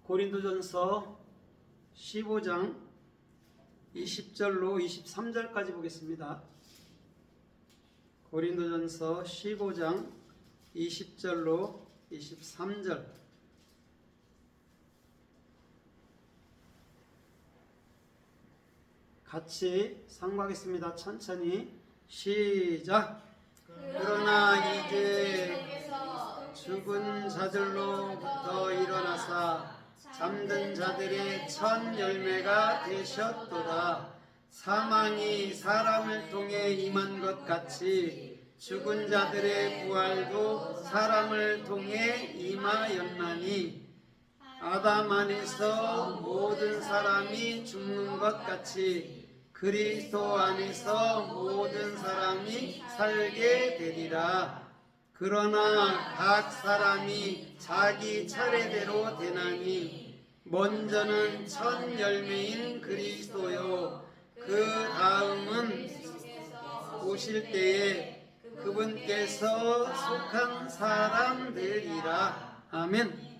고린도전서 15장 20절로 23절까지 보겠습니다. 고린도전서 15장 20절로 23절. 같이 상고하겠습니다. 천천히 시작. 그러나 이제 죽은 자들로부터 일어나사 잠든 자들의 첫 열매가 되셨도다. 사망이 사람을 통해 임한 것 같이 죽은 자들의 부활도 사람을 통해 임하였나니, 아담 안에서 모든 사람이 죽는 것 같이 그리스도 안에서 모든 사람이 살게 되리라. 그러나 각 사람이 자기 차례대로 되나니, 먼저는 첫 열매인 그리스도요, 그 다음은 오실 때에 그분께서 속한 사람들이라. 아멘.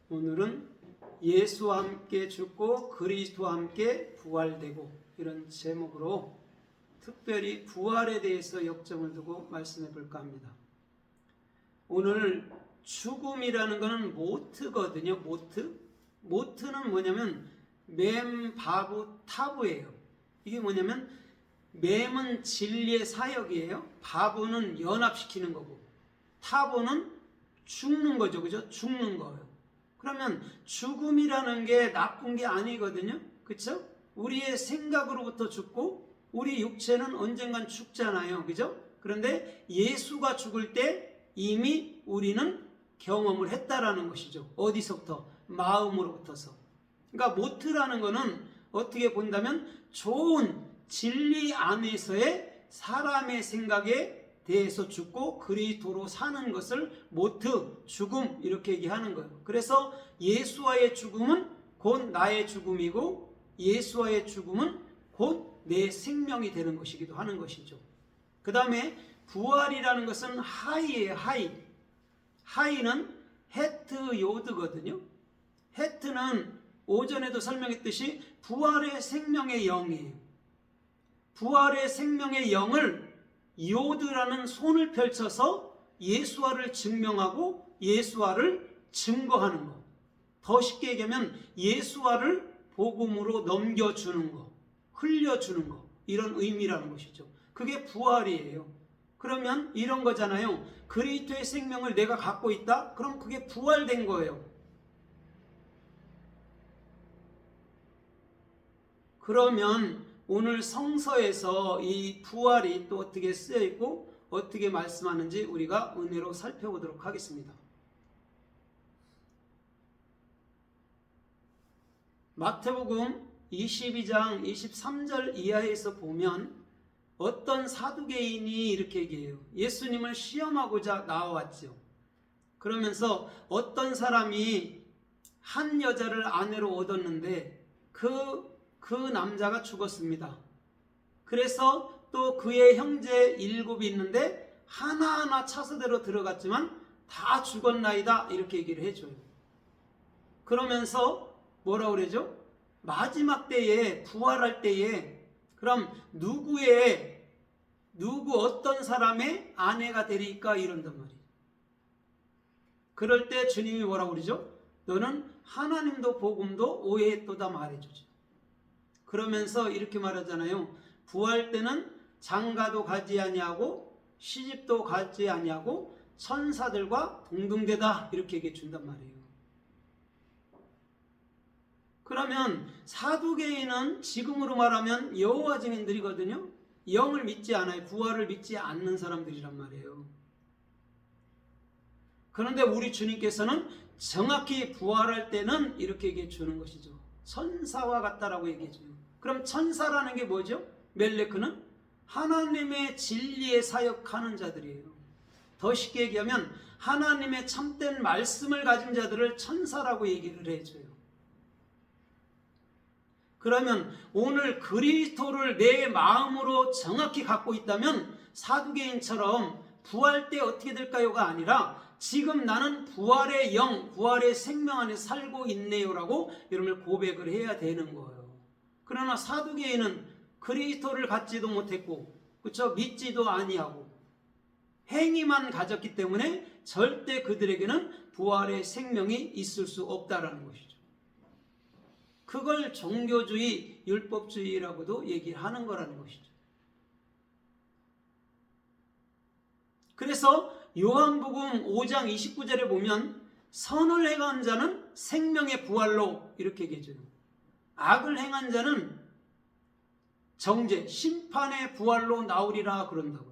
오늘은 예수와 함께 죽고 그리스도와 함께 부활되고, 이런 제목으로 특별히 부활에 대해서 역점을 두고 말씀해 볼까 합니다. 오늘 죽음이라는 것은 모트거든요. 모트는 뭐냐면 맴, 바부, 타부예요. 이게 뭐냐면 맴은 진리의 사역이에요. 바부는 연합시키는 거고, 타부는 죽는 거죠. 그죠? 죽는 거예요. 그러면 죽음이라는 게 나쁜 게 아니거든요. 그렇죠? 우리의 생각으로부터 죽고 우리 육체는 언젠간 죽잖아요. 그죠? 그런데 예수가 죽을 때 이미 우리는 경험을 했다라는 것이죠. 어디서부터? 마음으로부터서. 그러니까 모트라는 거는 어떻게 본다면 좋은 진리 안에서의 사람의 생각에 대해서 죽고 그리스도로 사는 것을 모트, 죽음, 이렇게 얘기하는 거예요. 그래서 예수와의 죽음은 곧 나의 죽음이고, 예수와의 죽음은 곧 내 생명이 되는 것이기도 하는 것이죠. 그 다음에 부활이라는 것은 하이예요. 하이는 헤트 요드거든요. 헤트는 오전에도 설명했듯이 부활의 생명의 영이에요. 부활의 생명의 영을 요드라는 손을 펼쳐서 예수화를 증명하고 예수화를 증거하는 것. 더 쉽게 얘기하면 예수화를 복음으로 넘겨주는 것, 흘려주는 것, 이런 의미라는 것이죠. 그게 부활이에요. 그러면 이런 거잖아요. 그리스도의 생명을 내가 갖고 있다? 그럼 그게 부활된 거예요. 그러면 오늘 성서에서 이 부활이 또 어떻게 쓰여 있고 어떻게 말씀하는지 우리가 은혜로 살펴보도록 하겠습니다. 마태복음 22장 23절 이하에서 보면 어떤 사두개인이 이렇게 얘기해요. 예수님을 시험하고자 나와왔죠. 그러면서 어떤 사람이 한 여자를 아내로 얻었는데 그 남자가 죽었습니다. 그래서 또 그의 형제 7이 있는데 하나하나 차례대로 들어갔지만 다 죽었나이다, 이렇게 얘기를 해줘요. 그러면서 뭐라고 그러죠? 마지막 때에, 부활할 때에 그럼 누구 어떤 사람의 아내가 되리까, 이런단 말이에요. 그럴 때 주님이 뭐라고 그러죠? 너는 하나님도 복음도 오해했도다 말해주죠. 그러면서 이렇게 말하잖아요. 부활 때는 장가도 가지 아니하고 시집도 가지 아니하고 천사들과 동등되다, 이렇게 얘기해 준단 말이에요. 그러면 사두개인은 지금으로 말하면 여호와 증인들이거든요. 영을 믿지 않아요. 부활을 믿지 않는 사람들이란 말이에요. 그런데 우리 주님께서는 정확히 부활할 때는 이렇게 얘기해 주는 것이죠. 천사와 같다라고 얘기해 줘요. 그럼 천사라는 게 뭐죠? 멜레크는 하나님의 진리에 사역하는 자들이에요. 더 쉽게 얘기하면 하나님의 참된 말씀을 가진 자들을 천사라고 얘기를 해줘요. 그러면 오늘 그리스도를 내 마음으로 정확히 갖고 있다면 사두개인처럼 부활 때 어떻게 될까요가 아니라 지금 나는 부활의 영, 부활의 생명 안에 살고 있네요라고 여러분을 고백을 해야 되는 거예요. 그러나 사두개인은 그리스도를 갖지도 못했고, 그렇죠? 믿지도 아니하고 행위만 가졌기 때문에 절대 그들에게는 부활의 생명이 있을 수 없다라는 것이죠. 그걸 종교주의, 율법주의라고도 얘기하는 거라는 것이죠. 그래서 요한복음 5장 29절에 보면 선을 행한 자는 생명의 부활로 이렇게 얘기해줘요. 악을 행한 자는 정죄, 심판의 부활로 나오리라 그런다고요.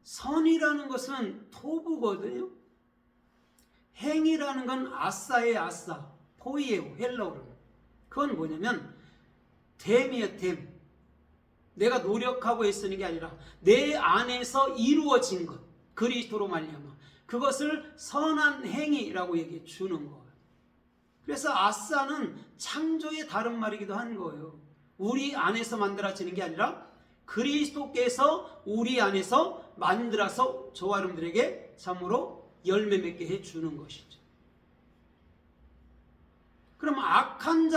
선이라는 것은 토부거든요. 행이라는 건 아싸의 아싸, 포이에오, 헬라어로. 그건 뭐냐면 됨이에요, 됨. 내가 노력하고 애쓰는 게 아니라 내 안에서 이루어진 것, 그리스도로 말미암아 그것을 선한 행위라고 얘기해 주는 거예요. 그래서 아싸는 창조의 다른 말이기도 한 거예요. 우리 안에서 만들어지는 게 아니라 그리스도께서 우리 안에서 만들어서 저와 여러분들에게 참으로 열매 맺게 해주는 것이죠. 그럼 악한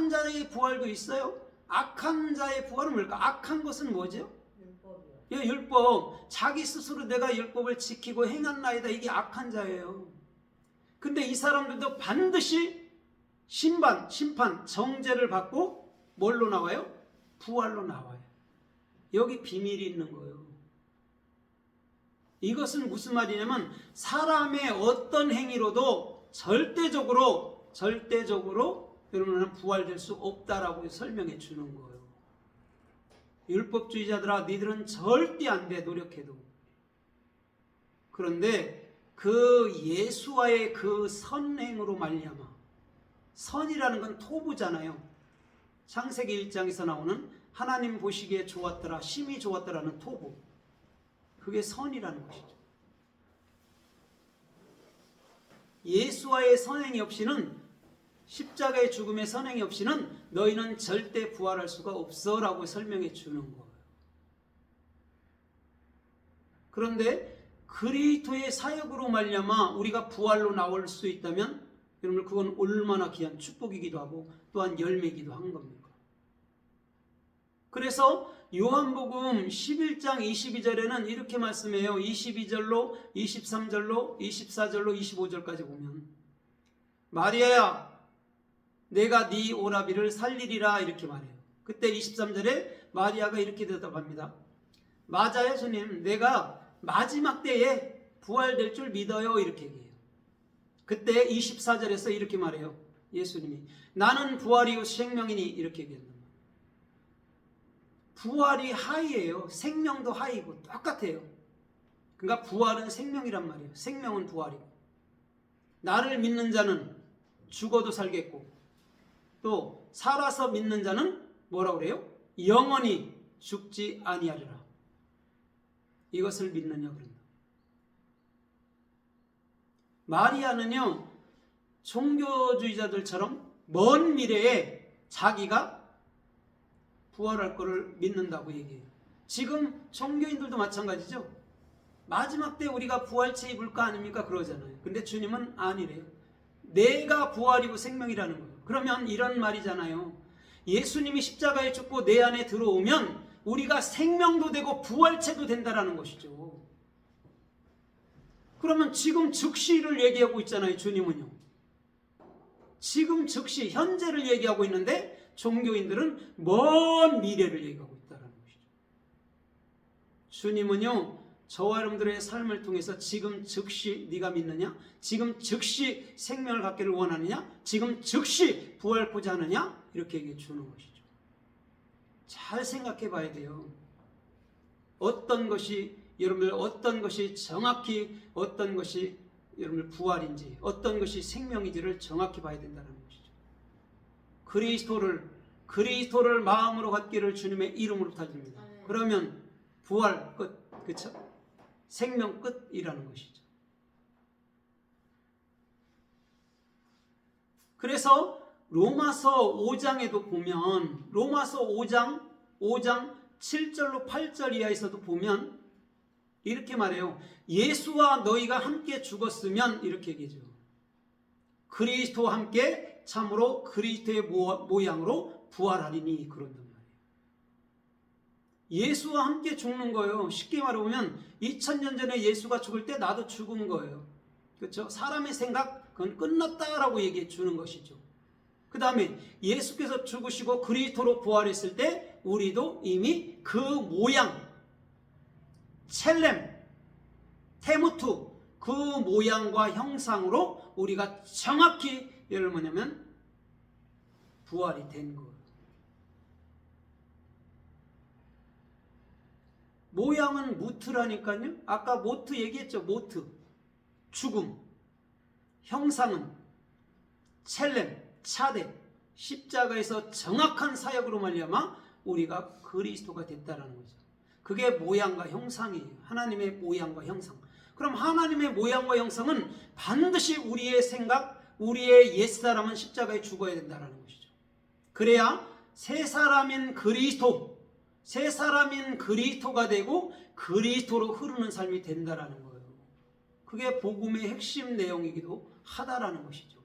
자의 부활도 있어요? 악한 자의 부활은 뭘까? 악한 것은 뭐죠? 율법이요. 예, 율법. 자기 스스로 내가 율법을 지키고 행한나이다. 이게 악한 자예요. 근데 이 사람들도 반드시 심판, 정죄를 받고 뭘로 나와요? 부활로 나와요. 여기 비밀이 있는 거예요. 이것은 무슨 말이냐면 사람의 어떤 행위로도 절대적으로 여러분은 부활될 수 없다라고 설명해 주는 거예요. 율법주의자들아, 니들은 절대 안 돼, 노력해도. 그런데 그 예수와의 그 선행으로 말미암아, 선이라는 건 토부잖아요. 창세기 1장에서 나오는 하나님 보시기에 좋았더라, 심히 좋았더라는 토부. 그게 선이라는 것이죠. 예수와의 선행이 없이는, 십자가의 죽음의 선행이 없이는 너희는 절대 부활할 수가 없어 라고 설명해 주는 거예요. 그런데 그리스도의 사역으로 말미암아 우리가 부활로 나올 수 있다면 여러분, 그건 얼마나 귀한 축복이기도 하고 또한 열매이기도 한 겁니까? 그래서 요한복음 11장 22절에는 이렇게 말씀해요. 22절로 23절로 24절로 25절까지 보면 마리아야, 내가 네 오라비를 살리리라 이렇게 말해요. 그때 23절에 마리아가 이렇게 대답합니다. 맞아요, 주님. 내가 마지막 때에 부활될 줄 믿어요. 이렇게 얘기해요. 그때 24절에서 이렇게 말해요. 예수님이 나는 부활이요 생명이니 이렇게 얘기합니다. 부활이 하이예요. 생명도 하이고 똑같아요. 그러니까 부활은 생명이란 말이에요. 생명은 부활이고, 나를 믿는 자는 죽어도 살겠고, 또 살아서 믿는 자는 뭐라고 그래요? 영원히 죽지 아니하리라. 이것을 믿느냐 그런다. 마리아는요, 종교주의자들처럼 먼 미래에 자기가 부활할 것을 믿는다고 얘기해요. 지금 종교인들도 마찬가지죠. 마지막 때 우리가 부활체 입을까 아닙니까? 그러잖아요. 근데 주님은 아니래요. 내가 부활이고 생명이라는 거예요. 그러면 이런 말이잖아요. 예수님이 십자가에 죽고 내 안에 들어오면 우리가 생명도 되고 부활체도 된다라는 것이죠. 그러면 지금 즉시를 얘기하고 있잖아요. 주님은요. 지금 즉시 현재를 얘기하고 있는데 종교인들은 먼 미래를 얘기하고 있다는 것이죠. 주님은요, 저와 여러분들의 삶을 통해서 지금 즉시 네가 믿느냐? 지금 즉시 생명을 갖기를 원하느냐? 지금 즉시 부활하고자 하느냐? 이렇게 얘기해 주는 것이죠. 잘 생각해 봐야 돼요. 어떤 것이 정확히 어떤 것이 여러분들 부활인지, 어떤 것이 생명인지를 정확히 봐야 된다는 것이죠. 그리스도를 마음으로 갖기를 주님의 이름으로 부탁드립니다. 그러면 부활 끝, 그렇죠? 생명 끝이라는 것이죠. 그래서 로마서 5장에도 보면, 로마서 5장 5장 7절로 8절 이하에서도 보면 이렇게 말해요. 예수와 너희가 함께 죽었으면 이렇게 얘기죠. 그리스도와 함께 참으로 그리스도의 모양으로 부활하리니 그런단 말이에요. 예수와 함께 죽는 거예요. 쉽게 말해보면 2000년 전에 예수가 죽을 때 나도 죽은 거예요. 그렇죠? 사람의 생각 그건 끝났다라고 얘기해 주는 것이죠. 그 다음에 예수께서 죽으시고 그리스도로 부활했을 때 우리도 이미 그 모양 첼렘 테무투 그 모양과 형상으로 우리가 정확히 예를 뭐냐면 부활이 된 거예요. 모양은 무트라니까요. 아까 모트 얘기했죠. 모트 죽음. 형상은 첼렘 차대 십자가에서 정확한 사역으로 말미암아 우리가 그리스도가 됐다라는 거죠. 그게 모양과 형상이에요. 하나님의 모양과 형상. 그럼 하나님의 모양과 형상은 반드시 우리의 생각, 우리의 옛사람은 십자가에 죽어야 된다는 것이죠. 그래야 새 사람인 그리스도, 새 사람인 그리스도가 되고 그리스도로 흐르는 삶이 된다는 거예요. 그게 복음의 핵심 내용이기도 하다라는 것이죠.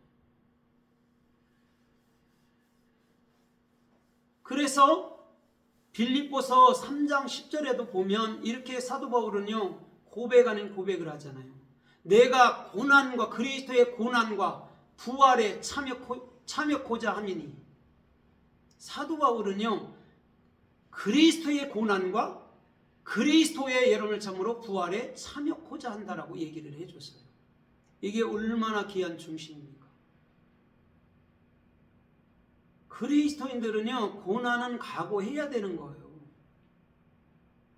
그래서 빌립보서 3장 10절에도 보면 이렇게 사도 바울은요 고백 아닌 고백을 하잖아요. 내가 고난과 그리스도의 고난과 부활에 참여코자 함이니. 사도 바울은요 그리스도의 고난과 그리스도의 여러분을 참으로 부활에 참여코자 한다라고 얘기를 해줬어요. 이게 얼마나 귀한 중심입니까? 그리스도인들은요 고난은 각오해야 되는 거예요.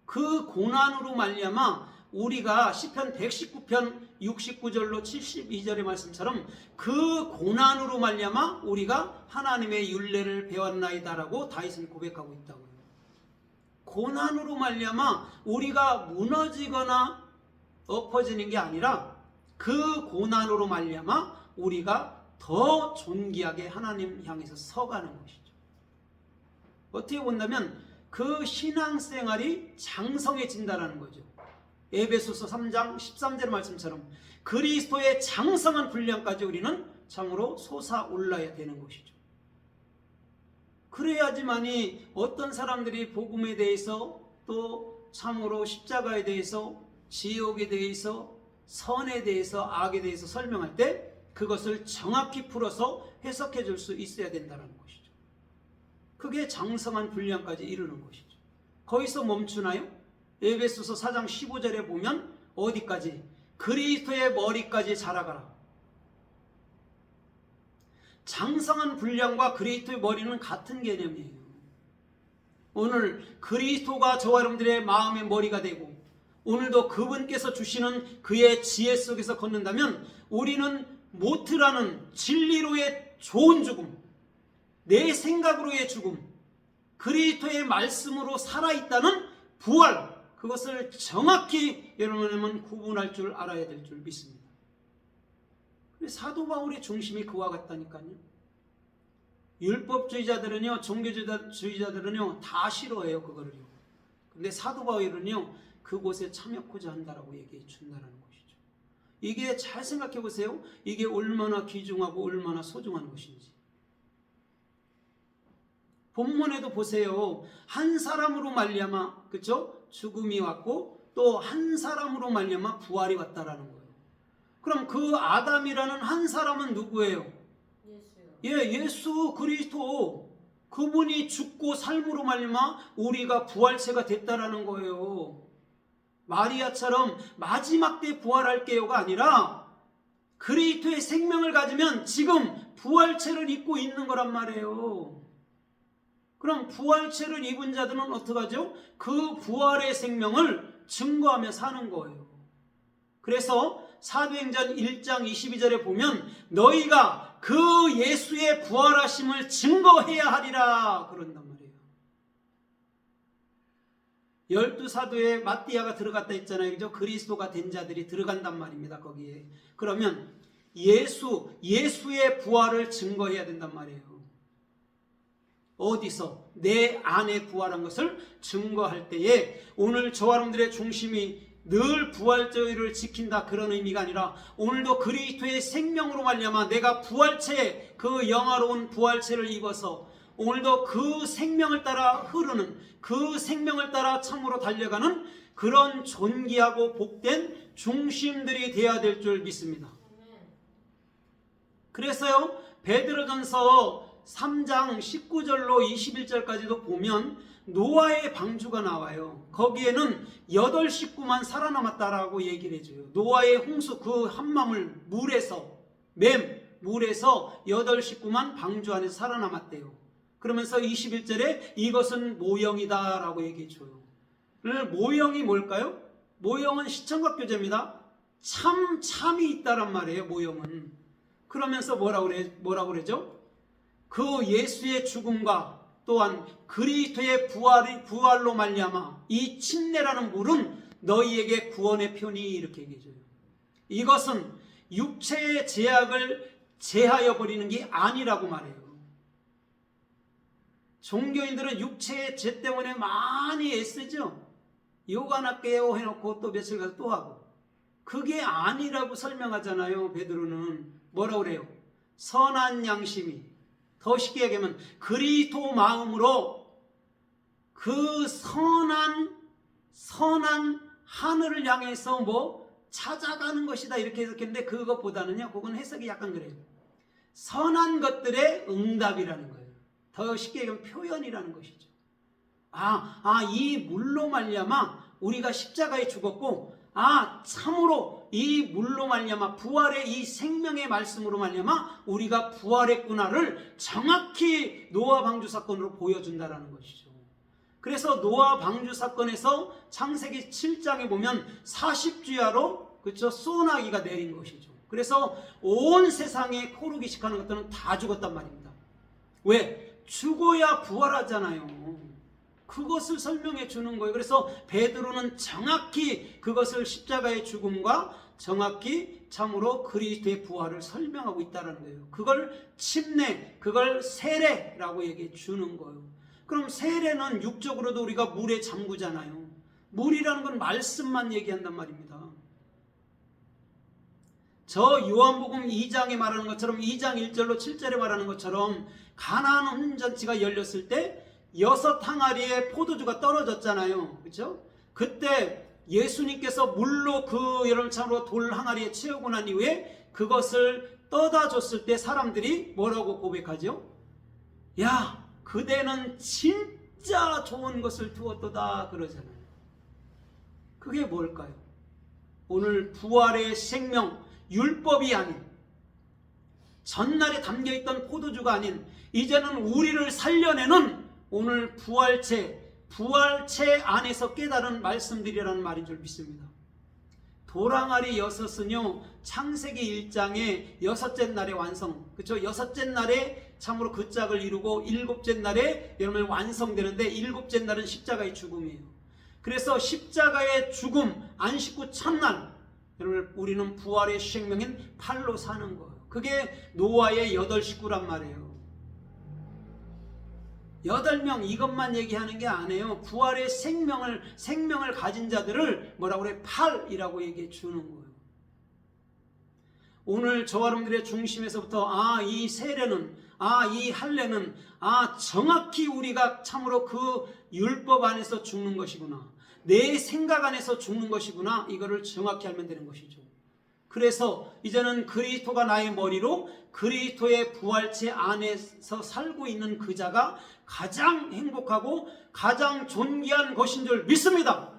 그 고난으로 말미암아 우리가 시편 119편 69절로 72절의 말씀처럼 그 고난으로 말미암아 우리가 하나님의 율례를 배웠나이다라고 다윗은 고백하고 있다고요. 고난으로 말미암아 우리가 무너지거나 엎어지는 게 아니라 그 고난으로 말미암아 우리가 더 존귀하게 하나님 향해서 서가는 것이죠. 어떻게 본다면 그 신앙생활이 장성해진다는 거죠. 에베소서 3장 13절 말씀처럼 그리스도의 장성한 분량까지 우리는 참으로 솟아올라야 되는 것이죠. 그래야지만이 어떤 사람들이 복음에 대해서 또 참으로 십자가에 대해서 지옥에 대해서 선에 대해서 악에 대해서 설명할 때 그것을 정확히 풀어서 해석해 줄 수 있어야 된다는 것이죠. 그게 장성한 분량까지 이르는 것이죠. 거기서 멈추나요? 에베소서 4장 15절에 보면 어디까지? 그리스도의 머리까지 자라가라. 장성한 분량과 그리스도의 머리는 같은 개념이에요. 오늘 그리스도가 저와 여러분들의 마음의 머리가 되고 오늘도 그분께서 주시는 그의 지혜 속에서 걷는다면 우리는 모트라는 진리로의 좋은 죽음, 내 생각으로의 죽음, 그리스도의 말씀으로 살아있다는 부활, 그것을 정확히 여러분은 구분할 줄 알아야 될 줄 믿습니다. 사도 바울의 중심이 그와 같다니까요. 율법주의자들은요, 종교주의자들은요 다 싫어해요 그거를요. 근데 사도 바울은요 그곳에 참여코자 한다라고 얘기해 준다는 것이죠. 이게 잘 생각해 보세요. 이게 얼마나 귀중하고 얼마나 소중한 것인지. 본문에도 보세요. 한 사람으로 말미암아 그렇죠? 죽음이 왔고 또 한 사람으로 말미암아 부활이 왔다라는 거예요. 그럼 그 아담이라는 한 사람은 누구예요? 예수 그리스도. 그분이 죽고 삶으로 말미암아 우리가 부활체가 됐다라는 거예요. 마리아처럼 마지막 때 부활할게요가 아니라 그리스도의 생명을 가지면 지금 부활체를 입고 있는 거란 말이에요. 그럼 부활체를 입은 자들은 어떡하죠? 그 부활의 생명을 증거하며 사는 거예요. 그래서 사도행전 1장 22절에 보면 너희가 그 예수의 부활하심을 증거해야 하리라 그런단 말이에요. 12사도에 마띠아가 들어갔다 했잖아요. 그죠? 그리스도가 된 자들이 들어간단 말입니다. 거기에. 그러면 예수의 부활을 증거해야 된단 말이에요. 어디서? 내 안에 부활한 것을 증거할 때에 오늘 저와 여러분들의 중심이 늘 부활절을 지킨다 그런 의미가 아니라 오늘도 그리스도의 생명으로 말미암아 내가 부활체 그 영화로운 부활체를 입어서 오늘도 그 생명을 따라 흐르는 그 생명을 따라 참으로 달려가는 그런 존귀하고 복된 중심들이 되어야 될 줄 믿습니다. 그래서요 베드로전서 3장 19절로 21절까지도 보면 노아의 방주가 나와요. 거기에는 8 식구만 살아남았다라고 얘기를 해줘요. 노아의 홍수 그 한마물 물에서 물에서 8 식구만 방주 안에서 살아남았대요. 그러면서 21절에 이것은 모형이다 라고 얘기해줘요. 모형이 뭘까요? 모형은 시청각 교제입니다. 참이 있다란 말이에요. 모형은. 그러면서 뭐라고 그러죠? 그 예수의 죽음과 또한 그리스도의 부활로 말미암아 이 침례라는 물은 너희에게 구원의 편이 이렇게 얘기해줘요. 이것은 육체의 제약을 제하여 버리는 게 아니라고 말해요. 종교인들은 육체의 죄 때문에 많이 애쓰죠. 요가나깨요 해놓고 또 며칠 가서 또 하고. 그게 아니라고 설명하잖아요. 베드로는 뭐라고 그래요? 선한 양심이, 더 쉽게 얘기하면 그리스도 마음으로 그 선한 하늘을 향해서 찾아가는 것이다 이렇게 해석했는데 그것보다는요 그건 해석이 약간 그래요. 선한 것들의 응답이라는 거예요. 더 쉽게 얘기하면 표현이라는 것이죠. 이 물로 말미암아 우리가 십자가에 죽었고 참으로 이 물로 말미암아 부활의 이 생명의 말씀으로 말미암아 우리가 부활했구나를 정확히 노아 방주 사건으로 보여준다라는 것이죠. 그래서 노아 방주 사건에서 창세기 7장에 보면 40주야로 그렇죠 소나기가 내린 것이죠. 그래서 온 세상에 코르기 시작하는 것들은 다 죽었단 말입니다. 왜? 죽어야 부활하잖아요. 그것을 설명해 주는 거예요. 그래서 베드로는 정확히 그것을 십자가의 죽음과 정확히 참으로 그리스도의 부활을 설명하고 있다는 거예요. 그걸 침례, 그걸 세례라고 얘기해 주는 거예요. 그럼 세례는 육적으로도 우리가 물에 잠그잖아요. 물이라는 건 말씀만 얘기한단 말입니다. 저 요한복음 2장에 말하는 것처럼 2장 1절로 7절에 말하는 것처럼 가나안 혼인잔치가 열렸을 때 6 항아리에 포도주가 떨어졌잖아요. 그렇죠? 그때 예수님께서 물로 그 여러분 참으로 돌 항아리에 채우고 난 이후에 그것을 떠다 줬을 때 사람들이 뭐라고 고백하죠? 야, 그대는 진짜 좋은 것을 두었도다 그러잖아요. 그게 뭘까요? 오늘 부활의 생명, 율법이 아닌 전날에 담겨있던 포도주가 아닌 이제는 우리를 살려내는 오늘 부활체 안에서 깨달은 말씀들이라는 말인 줄 믿습니다. 돌항아리 6은요 창세기 1장의 6째 날에 완성, 그렇죠? 6째 날에 참으로 그 짝을 이루고 7째 날에 여러분 완성되는데 7째 날은 십자가의 죽음이에요. 그래서 십자가의 죽음 안식구 첫날 여러분 우리는 부활의 생명인 팔로 사는 거예요. 그게 노아의 8 식구란 말이에요. 8명 이것만 얘기하는 게 아니에요. 부활의 생명을 가진 자들을 뭐라고 그래? 팔이라고 얘기해 주는 거예요. 오늘 저와 여러분들의 중심에서부터 이 세례는 이 할례는 정확히 우리가 참으로 그 율법 안에서 죽는 것이구나. 내 생각 안에서 죽는 것이구나. 이거를 정확히 알면 되는 것이죠. 그래서 이제는 그리스도가 나의 머리로 그리스도의 부활체 안에서 살고 있는 그 자가 가장 행복하고 가장 존귀한 것인 줄 믿습니다.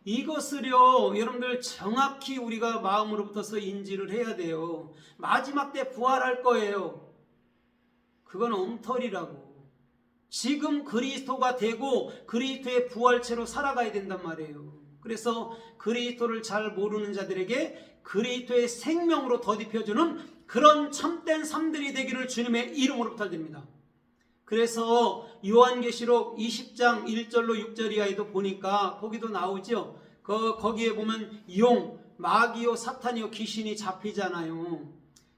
이것을요 여러분들 정확히 우리가 마음으로부터서 인지를 해야 돼요. 마지막 때 부활할 거예요. 그건 엉터리라고. 지금 그리스도가 되고 그리스도의 부활체로 살아가야 된단 말이에요. 그래서 그리스도를 잘 모르는 자들에게 그리스도의 생명으로 덧입혀주는 그런 참된 삶들이 되기를 주님의 이름으로 부탁드립니다. 그래서 요한계시록 20장 1절로 6절 이하에도 보니까 거기도 나오죠. 거기에 보면 마귀요 사탄이요 귀신이 잡히잖아요.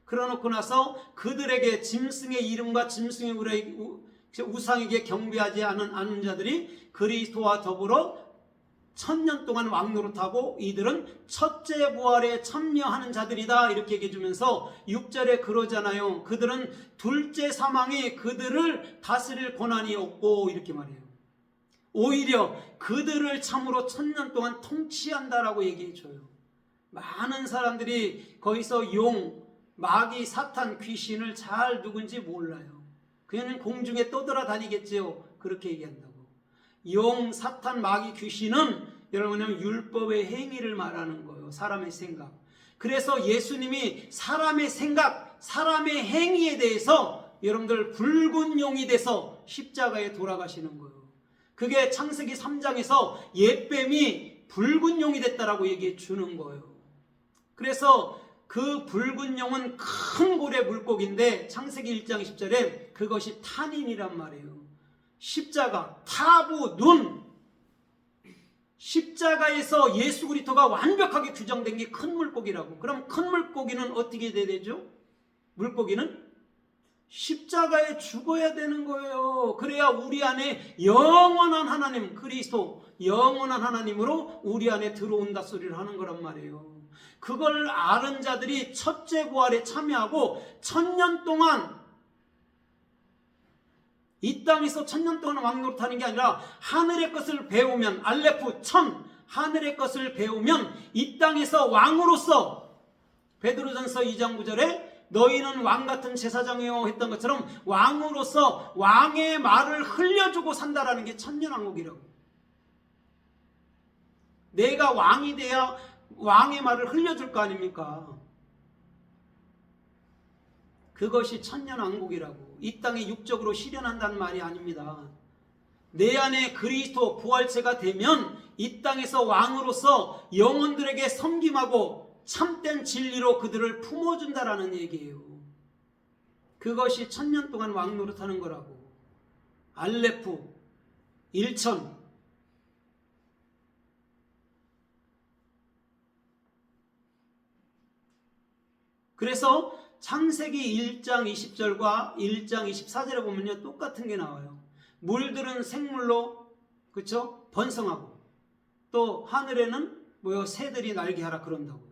그러놓고 나서 그들에게 짐승의 이름과 짐승의 우상에게 경배하지 않은 자들이 그리스도와 더불어 1000년 동안 왕노릇하고 이들은 첫째 부활에 참여하는 자들이다 이렇게 얘기해 주면서 6절에 그러잖아요. 그들은 둘째 사망이 그들을 다스릴 권한이 없고 이렇게 말해요. 오히려 그들을 참으로 1000년 동안 통치한다라고 얘기해 줘요. 많은 사람들이 거기서 용, 마귀, 사탄, 귀신을 잘 누군지 몰라요. 그냥 공중에 떠돌아다니겠지요. 그렇게 얘기한다고. 용, 사탄, 마귀, 귀신은 여러분은 율법의 행위를 말하는 거예요. 사람의 생각. 그래서 예수님이 사람의 생각, 사람의 행위에 대해서 여러분들 붉은 용이 돼서 십자가에 돌아가시는 거예요. 그게 창세기 3장에서 옛뱀이 붉은 용이 됐다라고 얘기해 주는 거예요. 그래서 그 붉은 용은 큰 고래 물고기인데 창세기 1장 10절에 그것이 탄인이란 말이에요. 십자가, 타부, 눈. 십자가에서 예수 그리스도가 완벽하게 규정된 게 큰 물고기라고. 그럼 큰 물고기는 어떻게 돼야 되죠? 물고기는 십자가에 죽어야 되는 거예요. 그래야 우리 안에 영원한 하나님, 그리스도, 영원한 하나님으로 우리 안에 들어온다 소리를 하는 거란 말이에요. 그걸 아는 자들이 첫째 부활에 참여하고 1000년 동안 이 땅에서 1000년 동안 왕노릇하는 게 아니라 하늘의 것을 배우면 알레프 1000 하늘의 것을 배우면 이 땅에서 왕으로서 베드로전서 2장 9절에 너희는 왕같은 제사장이요 했던 것처럼 왕으로서 왕의 말을 흘려주고 산다라는 게 천년왕국이라고. 내가 왕이 돼야 왕의 말을 흘려줄 거 아닙니까? 그것이 천년왕국이라고. 이 땅에 육적으로 실현한다는 말이 아닙니다. 내 안에 그리스도 부활체가 되면 이 땅에서 왕으로서 영혼들에게 섬김하고 참된 진리로 그들을 품어준다라는 얘기예요. 그것이 1000년 동안 왕노릇하는 거라고. 알레프 1000 그래서 창세기 1장 20절과 1장 24절에 보면요 똑같은 게 나와요. 물들은 생물로 그쵸? 번성하고 또 하늘에는 뭐요? 새들이 날개하라 그런다고요.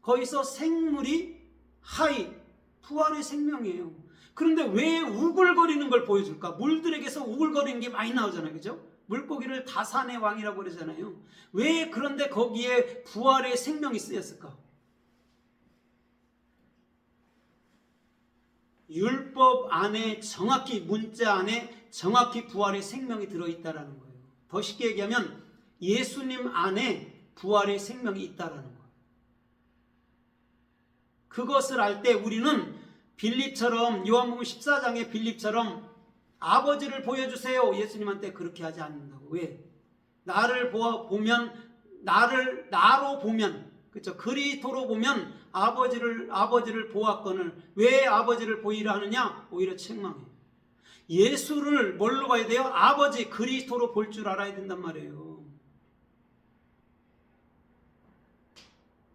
거기서 생물이 하이 부활의 생명이에요. 그런데 왜 우글거리는 걸 보여줄까? 물들에게서 우글거리는 게 많이 나오잖아요. 그죠? 물고기를 다산의 왕이라고 그러잖아요. 왜 그런데 거기에 부활의 생명이 쓰였을까? 율법 안에 정확히 문자 안에 정확히 부활의 생명이 들어있다라는 거예요. 더 쉽게 얘기하면 예수님 안에 부활의 생명이 있다라는 거예요. 그것을 알 때 우리는 빌립처럼 요한복음 14장의 빌립처럼 아버지를 보여주세요. 예수님한테 그렇게 하지 않는다고. 왜? 나를 보면 나로 보면 그렇죠? 그리스도로 보면 아버지를 보았거늘 왜 아버지를 보이려 하느냐? 오히려 책망해요. 예수를 뭘로 봐야 돼요? 아버지 그리스도로 볼 줄 알아야 된단 말이에요.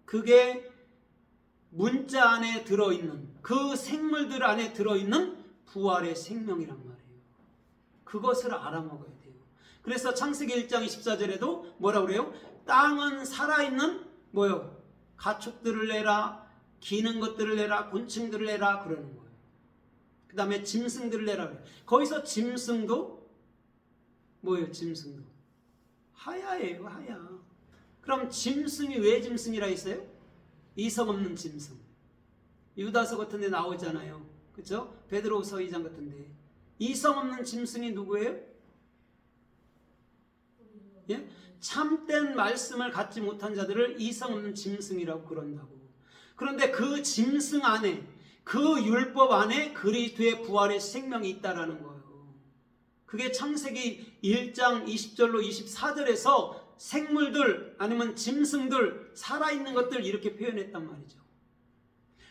그게 문자 안에 들어있는 그 생물들 안에 들어있는 부활의 생명이란 말이에요. 그것을 알아먹어야 돼요. 그래서 창세기 1장 24절에도 뭐라고 그래요? 땅은 살아있는 뭐요? 가축들을 내라, 기는 것들을 내라, 곤충들을 내라 그러는 거예요. 그 다음에 짐승들을 내라 그래요. 거기서 짐승도 뭐예요? 짐승도 하야예요. 하야. 그럼 짐승이 왜 짐승이라 했어요? 이성 없는 짐승. 유다서 같은 데 나오잖아요. 그렇죠? 베드로서 2장 같은 데. 이성 없는 짐승이 누구예요? 예? 참된 말씀을 갖지 못한 자들을 이성 없는 짐승이라고 그런다고. 그런데 그 짐승 안에 그 율법 안에 그리스도의 부활의 생명이 있다라는 거예요. 그게 창세기 1장 20절로 24절에서 생물들 아니면 짐승들 살아있는 것들 이렇게 표현했단 말이죠.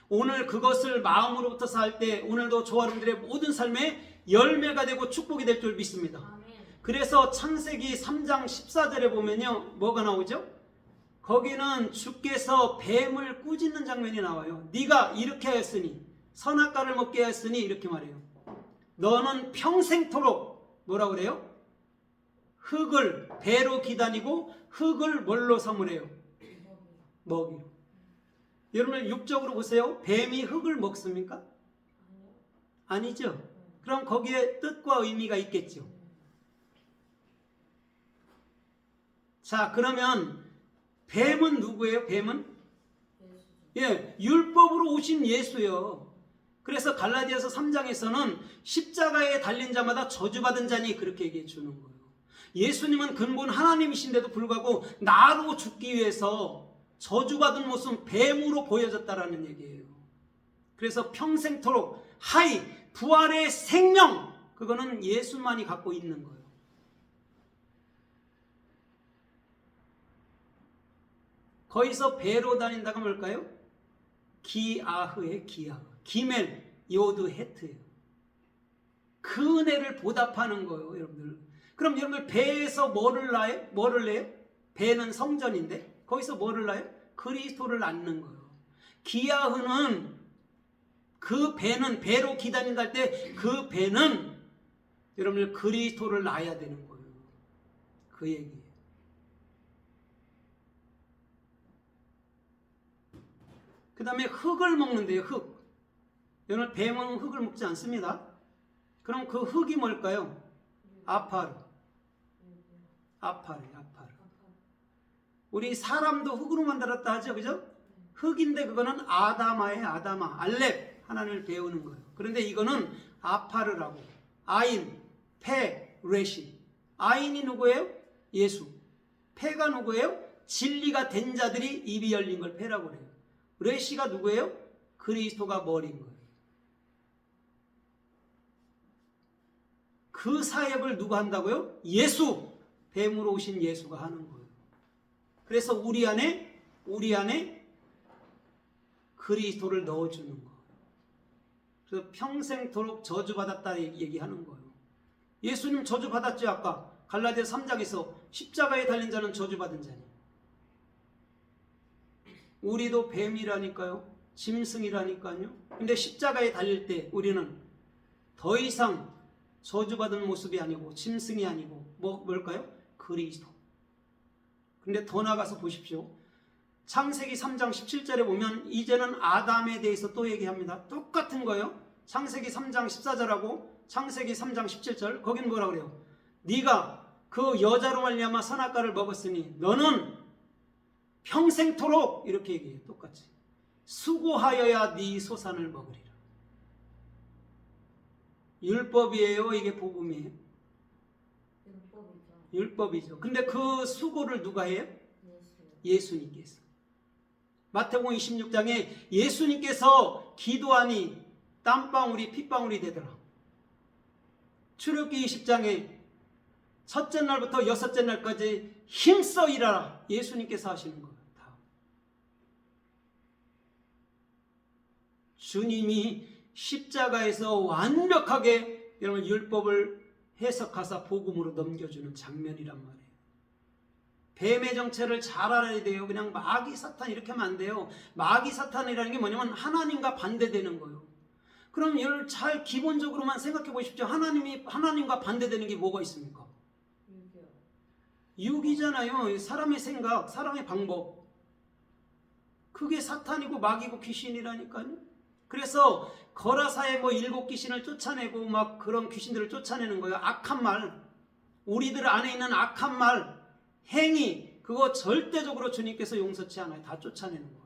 오늘 그것을 마음으로부터 살 때 오늘도 저와 여러분들의 모든 삶에 열매가 되고 축복이 될 줄 믿습니다. 그래서 창세기 3장 14절에 보면요 뭐가 나오죠? 거기는 주께서 뱀을 꾸짖는 장면이 나와요. 네가 이렇게 하였으니 선악과를 먹게 하였으니 이렇게 말해요. 너는 평생토록 뭐라 그래요? 흙을 배로 기다리고 흙을 뭘로 삼으래요? 먹이로. 여러분 육적으로 보세요. 뱀이 흙을 먹습니까? 아니죠. 그럼 거기에 뜻과 의미가 있겠죠. 자, 그러면 뱀은 누구예요? 뱀은? 예, 율법으로 오신 예수요. 그래서 갈라디아서 3장에서는 십자가에 달린 자마다 저주받은 자니 그렇게 얘기해 주는 거예요. 예수님은 근본 하나님이신데도 불구하고 나로 죽기 위해서 저주받은 모습 뱀으로 보여졌다라는 얘기예요. 그래서 평생토록 하이 부활의 생명 그거는 예수만이 갖고 있는 거예요. 거기서 배로 다닌다가 뭘까요? 기아흐의 기아흐, 기멜 요드 헤트예요. 그 은혜를 보답하는 거예요, 여러분들. 그럼 여러분들 배에서 뭐를 낳아요? 뭐를 내요? 배는 성전인데 거기서 뭐를 낳아요? 그리스도를 낳는 거예요. 기아흐는 그 배는 배로 기다린다 할 때 그 배는 여러분들 그리스도를 낳아야 되는 거예요. 그 얘기예요. 그 다음에 흙을 먹는데요. 흙. 여러분 뱀은 흙을 먹지 않습니다. 그럼 그 흙이 뭘까요? 아파르. 아파르. 우리 사람도 흙으로 만들었다 하죠. 그죠? 흙인데 그거는 아다마의 아다마. 알렙. 하나님을 배우는 거예요. 그런데 이거는 아파르라고. 아인, 페, 레시. 아인이 누구예요? 예수. 페가 누구예요? 진리가 된 자들이 입이 열린 걸 페라고 그래요. 레시가 누구예요? 그리스도가 머리인 거예요. 그 사역을 누가 한다고요? 예수! 뱀으로 오신 예수가 하는 거예요. 그래서 우리 안에 그리스도를 넣어주는 거예요. 그래서 평생토록 저주받았다 얘기하는 거예요. 예수님 저주받았죠. 아까 갈라디아 3장에서 십자가에 달린 자는 저주받은 자니. 우리도 뱀이라니까요. 짐승이라니까요. 근데 십자가에 달릴 때 우리는 더 이상 저주받은 모습이 아니고 짐승이 아니고 뭘까요? 그리스도. 근데 더 나가서 보십시오. 창세기 3장 17절에 보면 이제는 아담에 대해서 또 얘기합니다. 똑같은 거예요. 창세기 3장 14절하고 창세기 3장 17절 거긴 뭐라 그래요? 네가 그 여자로 말미암아 선악과를 먹었으니 너는 평생토록 이렇게 얘기해요. 똑같이 수고하여야 네 소산을 먹으리라. 율법이에요? 이게 복음이에요? 율법이죠. 근데 그 수고를 누가 해요? 예수님께서. 마태복음 26장에 예수님께서 기도하니 땀방울이 핏방울이 되더라. 출애굽기 20장에 첫째 날부터 여섯째 날까지 힘써 일하라. 예수님께서 하시는 거예요. 다. 주님이 십자가에서 완벽하게 여러분 율법을 해석하사 복음으로 넘겨주는 장면이란 말이에요. 뱀의 정체를 잘 알아야 돼요. 그냥 마귀 사탄 이렇게 하면 안 돼요. 마귀 사탄이라는 게 뭐냐면 하나님과 반대되는 거예요. 그럼 이걸 잘 기본적으로만 생각해 보십시오. 하나님과 반대되는 게 뭐가 있습니까? 육이잖아요. 사람의 생각, 사람의 방법. 그게 사탄이고 마귀고 귀신이라니까요. 그래서 거라사의 7 귀신을 쫓아내고 막 그런 귀신들을 쫓아내는 거예요. 악한 말, 우리들 안에 있는 악한 말, 행위, 그거 절대적으로 주님께서 용서치 않아요. 다 쫓아내는 거예요.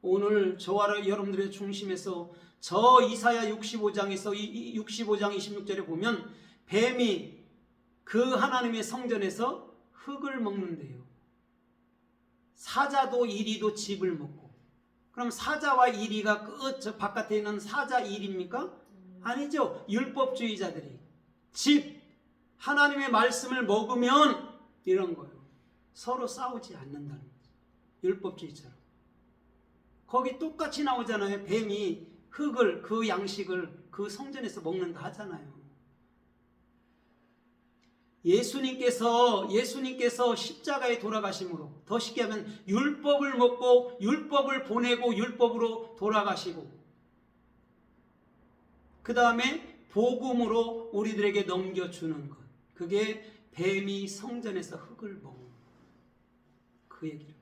오늘 저와 여러분들의 중심에서 저 이사야 65장에서 65장 26절에 보면 뱀이 그 하나님의 성전에서 흙을 먹는데요. 사자도 이리도 집을 먹고. 그럼 사자와 이리가 저 바깥에 있는 사자 이리입니까? 아니죠. 율법주의자들이 집 하나님의 말씀을 먹으면 이런 거예요. 서로 싸우지 않는다는 거죠. 율법주의처럼. 거기 똑같이 나오잖아요. 뱀이 흙을 그 양식을 그 성전에서 먹는다 하잖아요. 예수님께서 십자가에 돌아가심으로 더 쉽게 하면 율법을 먹고 율법을 보내고 율법으로 돌아가시고 그 다음에 복음으로 우리들에게 넘겨주는 것. 그게 뱀이 성전에서 흙을 먹는 것. 그 얘기를.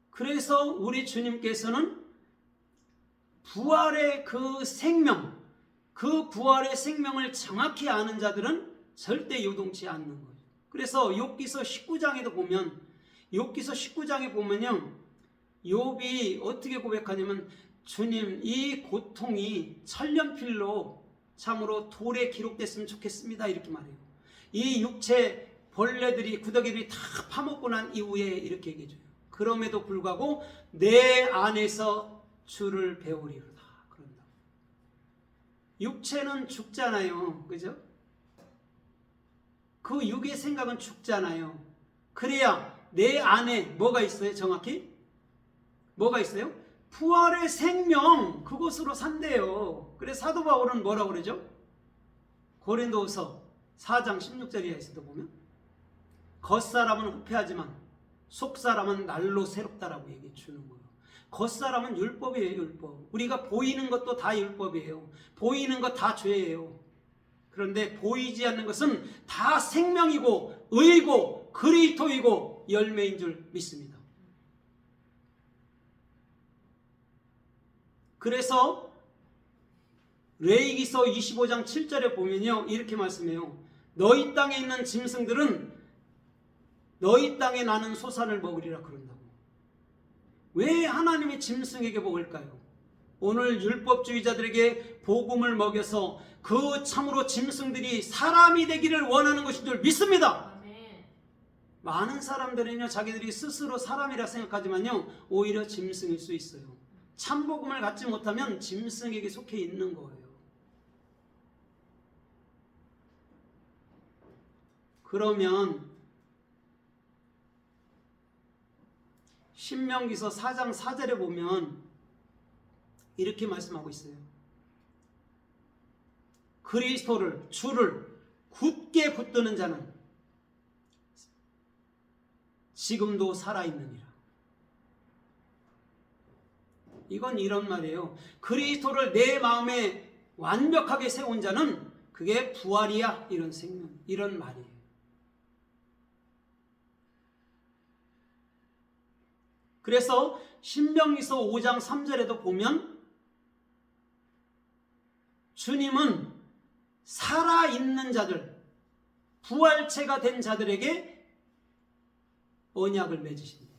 그래서 우리 주님께서는 부활의 그 생명, 그 부활의 생명을 정확히 아는 자들은 절대 요동치 않는 거예요. 그래서 욥기서 19장에도 보면, 욥기서 19장에 보면요, 욥이 어떻게 고백하냐면, 주님, 이 고통이 천년필로 참으로 돌에 기록됐으면 좋겠습니다, 이렇게 말해요. 이 육체 벌레들이, 구더기들이 다 파먹고 난 이후에 이렇게 얘기해줘요. 그럼에도 불구하고 내 안에서 주를 배우리로다, 그런다. 육체는 죽잖아요, 그죠? 그 육의 생각은 죽잖아요. 그래야 내 안에 뭐가 있어요? 정확히 뭐가 있어요? 부활의 생명, 그것으로 산대요. 그래서 사도 바울은 뭐라고 그러죠? 고린도서 4장 16절에서도 보면, 겉사람은 후패하지만 속사람은 날로 새롭다라고 얘기해 주는 거예요. 겉사람은 율법이에요, 율법. 우리가 보이는 것도 다 율법이에요. 보이는 것 다 죄예요. 그런데 보이지 않는 것은 다 생명이고 의고 그리스도이고 열매인 줄 믿습니다. 그래서 레위기서 25장 7절에 보면요, 이렇게 말씀해요. 너희 땅에 있는 짐승들은 너희 땅에 나는 소산을 먹으리라 그런다고. 왜 하나님이 짐승에게 먹을까요? 오늘 율법주의자들에게 복음을 먹여서 그 참으로 짐승들이 사람이 되기를 원하는 것인 줄 믿습니다. 아멘. 많은 사람들은요, 자기들이 스스로 사람이라 생각하지만요, 오히려 짐승일 수 있어요. 참 복음을 갖지 못하면 짐승에게 속해 있는 거예요. 그러면 신명기서 4장 4절에 보면 이렇게 말씀하고 있어요. 그리스도를, 주를 굳게 붙드는 자는 지금도 살아있느니라. 이건 이런 말이에요. 그리스도를 내 마음에 완벽하게 세운 자는 그게 부활이야, 이런 생명, 이런 말이에요. 그래서 신명기서 5장 3절에도 보면 주님은 살아있는 자들, 부활체가 된 자들에게 언약을 맺으신대요.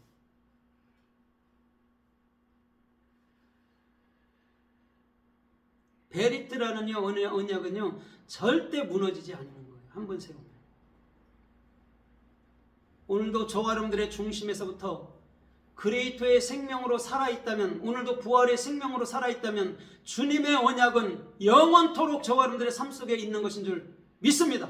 베리트라는 언약은요, 절대 무너지지 않는 거예요. 한번 세우면. 오늘도 저와 여러분들의 중심에서부터 그리스도의 생명으로 살아있다면, 오늘도 부활의 생명으로 살아있다면 주님의 언약은 영원토록 저와 여러분들의 삶 속에 있는 것인 줄 믿습니다.